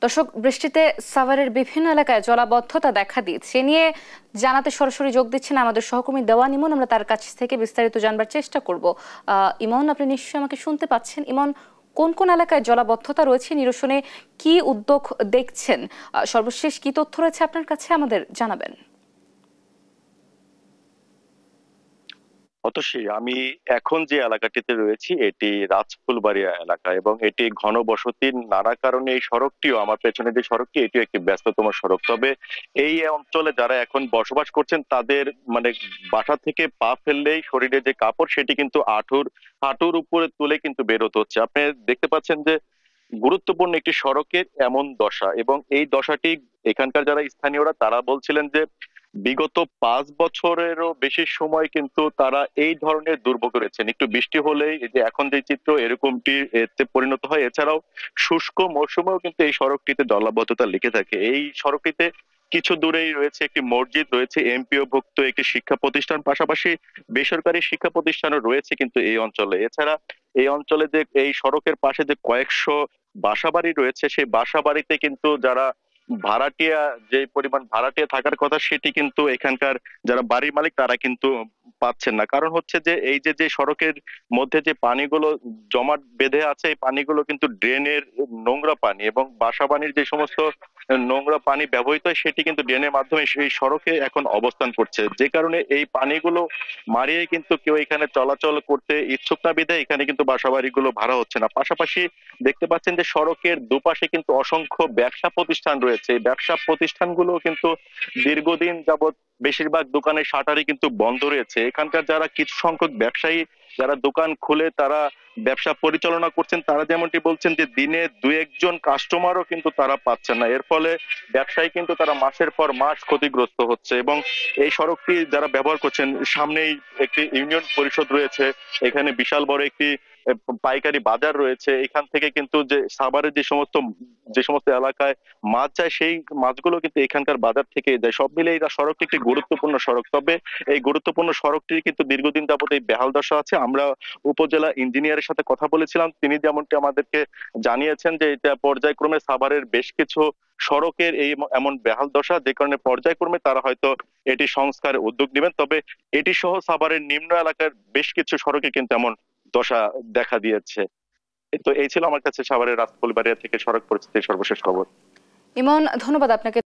দর্শক, বৃষ্টিতে সাভারের বিভিন্ন এলাকায় জলাবদ্ধতা দেখা দিয়েছে নিয়ে জানাতে সরাসরি যোগ দিচ্ছেন আমাদের সহকর্মী দেওয়ান ইমন। আমরা তার কাছ থেকে বিস্তারিত জানবার চেষ্টা করব। ইমন, আপনি নিশ্চয়ই আমাকে শুনতে পাচ্ছেন। ইমন, কোন কোন এলাকায় জলাবদ্ধতা রয়েছে, নিরসনে কি উদ্যোগ দেখছেন, সর্বশেষ কি তথ্য রয়েছে আপনার কাছে আমাদের জানাবেন। অতসী, আমি এখন যে এলাকাটিতে রয়েছি এটি রাজফুলবাড়িয়া এলাকা এবং এটি ঘনবসতির নানা কারণে এই সড়কটিও, আমার পেছনে যে সড়কটি, এটিও একটি ব্যস্ততম সড়ক। তবে এই অঞ্চলে যারা এখন বসবাস করছেন তাদের মানে বাসা থেকে পা ফেললেই শরীরে যে কাপড় সেটি কিন্তু হাঁটুর উপরে তুলে কিন্তু বেরোতে হচ্ছে। আপনি দেখতে পাচ্ছেন যে গুরুত্বপূর্ণ একটি সড়কের এমন দশা, এবং এই দশাটি এখানকার যারা স্থানীয়রা তারা বলছিলেন যে বিগত 5 বছরেরও বেশি সময় কিন্তু তারা এই ধরনের দুর্ভোগ রয়েছেন। একটু বৃষ্টি হলেই এই যে এখন যে চিত্র এরকমটি এতে পরিণত হয়। এছাড়াও শুষ্ক মৌসুমেও কিন্তু এই সড়কটিতে জলাবদ্ধতা লেগে থাকে। এই সড়কটিতে কিছু দূরেই রয়েছে একটি মসজিদ, রয়েছে এমপিও ভুক্ত একটি শিক্ষা প্রতিষ্ঠান, পাশাপাশি বেসরকারি শিক্ষা প্রতিষ্ঠানও রয়েছে কিন্তু এই অঞ্চলে। এছাড়া এই অঞ্চলে যে এই সড়কের পাশে যে কয়েকশো বাসাবাড়ি রয়েছে, সেই বাসাবাড়িতে কিন্তু যারা ভাড়াটিয়া, যে পরিমাণ ভাড়াটিয়া থাকার কথা সেটি কিন্তু এখানকার যারা বাড়ির মালিক তারা কিন্তু পাচ্ছেন না। কারণ হচ্ছে যে এই যে যে সড়কের মধ্যে যে পানিগুলো জমাট বেঁধে আছে, এই পানিগুলো কিন্তু ড্রেনের নোংরা পানি, এবং বাসা বাড়ির যে সমস্ত নোংরা পানি ব্যবহৃত হয় সেটি কিন্তু ড্রেনের মাধ্যমে সেই সড়কে এখন অবস্থান করছে। যে কারণে এই পানিগুলো মারিয়ে কিন্তু কেউ এখানে চলাচল করতে ইচ্ছুক না বিধায় এখানে কিন্তু বাসা বাড়িগুলো ভাড়া হচ্ছে না। পাশাপাশি দেখতে পাচ্ছেন যে সড়কের দুপাশে কিন্তু অসংখ্য ব্যবসা প্রতিষ্ঠান রয়েছে। এই ব্যবসা প্রতিষ্ঠানগুলো কিন্তু দীর্ঘদিন যাবৎ বেশিরভাগ দোকানের শাটারই কিন্তু বন্ধ রয়েছে। এখানকার যারা কিছু সংখ্যক ব্যবসায়ী যারা দোকান খুলে তারা ব্যবসা পরিচালনা করছেন, তারা যেমনটি বলছেন যে দিনে দু একজন কাস্টমারও কিন্তু তারা পাচ্ছেন না। এর ফলে ব্যবসায়ী কিন্তু তারা মাসের পর মাস ক্ষতিগ্রস্ত হচ্ছে। এবং এই সড়কটি যারা ব্যবহার করছেন, সামনেই একটি ইউনিয়ন পরিষদ রয়েছে, এখানে বিশাল বড় একটি পাইকারি বাজার রয়েছে। এখান থেকে কিন্তু যে সাভারের যে সমস্ত এলাকায় মাছ যায় সেই মাছগুলো কিন্তু এখানকার বাজার থেকে যায়। সব মিলে এই সড়কটি একটি গুরুত্বপূর্ণ সড়ক। তবে এই গুরুত্বপূর্ণ সড়কটির কিন্তু দীর্ঘদিন যাবত এই বেহাল দশা আছে। আমরা উপজেলা ইঞ্জিনিয়ারের সাথে কথা বলেছিলাম, তিনি যেমনটি আমাদেরকে জানিয়েছেন যে এটা পর্যায়ক্রমে সাভারের বেশ কিছু সড়কের এই এমন বেহাল দশা, যে কারণে পর্যায়ক্রমে তারা হয়তো এটি সংস্কারের উদ্যোগ নেবেন। তবে এটি সহ সাভারের নিম্ন এলাকার বেশ কিছু সড়কে কিন্তু এমন দশা দেখা দিয়েছে। তো এই ছিল আমার কাছে সাভারের রাজফুলবাড়িয়া থেকে সড়ক পরিস্থিতির সর্বশেষ খবর। ইমন, ধন্যবাদ আপনাকে।